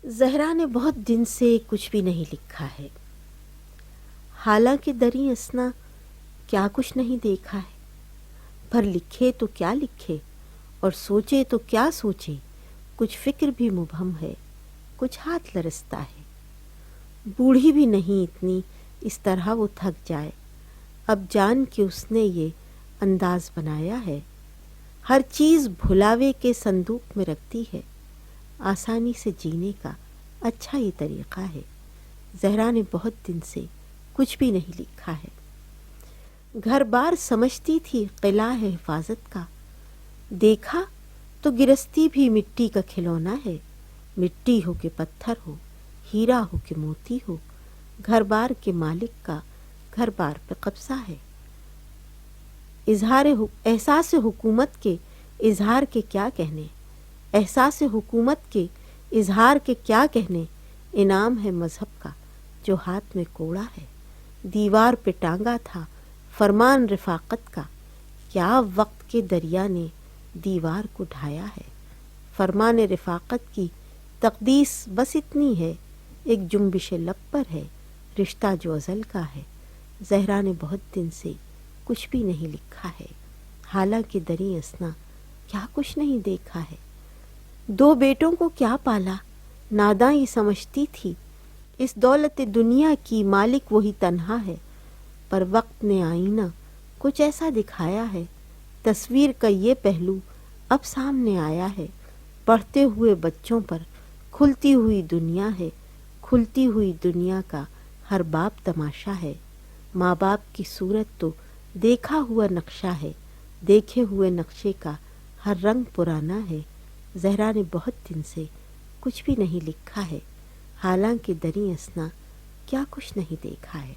زہرا نے بہت دن سے کچھ بھی نہیں لکھا ہے، حالانکہ دریں اثنا کیا کچھ نہیں دیکھا ہے، پر لکھے تو کیا لکھے اور سوچے تو کیا سوچے، کچھ فکر بھی مبہم ہے، کچھ ہاتھ لرزتا ہے۔ بوڑھی بھی نہیں اتنی اس طرح وہ تھک جائے، اب جان کے اس نے یہ انداز بنایا ہے، ہر چیز بھلاوے کے صندوق میں رکھتی ہے، آسانی سے جینے کا اچھا یہ طریقہ ہے۔ زہرا نے بہت دن سے کچھ بھی نہیں لکھا ہے۔ گھر بار سمجھتی تھی قلعہ ہے حفاظت کا، دیکھا تو گرستی بھی مٹی کا کھلونا ہے، مٹی ہو کہ پتھر ہو، ہیرا ہو کہ موتی ہو، گھر بار کے مالک کا گھر بار پہ قبضہ ہے۔ احساس حکومت کے اظہار کے کیا کہنے، احساس حکومت کے اظہار کے کیا کہنے، انعام ہے مذہب کا جو ہاتھ میں کوڑا ہے، دیوار پہ ٹانگا تھا فرمان رفاقت کا، کیا وقت کے دریا نے دیوار کو ڈھایا ہے، فرمان رفاقت کی تقدیس بس اتنی ہے، ایک جنبش لب پر ہے رشتہ جو ازل کا ہے۔ زہرا نے بہت دن سے کچھ بھی نہیں لکھا ہے، حالانکہ دریں اثنا کیا کچھ نہیں دیکھا ہے۔ دو بیٹوں کو کیا پالا، ناداں یہ سمجھتی تھی، اس دولت دنیا کی مالک وہی تنہا ہے، پر وقت نے آئینہ کچھ ایسا دکھایا ہے، تصویر کا یہ پہلو اب سامنے آیا ہے، پڑھتے ہوئے بچوں پر کھلتی ہوئی دنیا ہے، کھلتی ہوئی دنیا کا ہر باب تماشا ہے، ماں باپ کی صورت تو دیکھا ہوا نقشہ ہے، دیکھے ہوئے نقشے کا ہر رنگ پرانا ہے۔ زہرا نے بہت دن سے کچھ بھی نہیں لکھا ہے، حالانکہ دریں اثنا کیا کچھ نہیں دیکھا ہے۔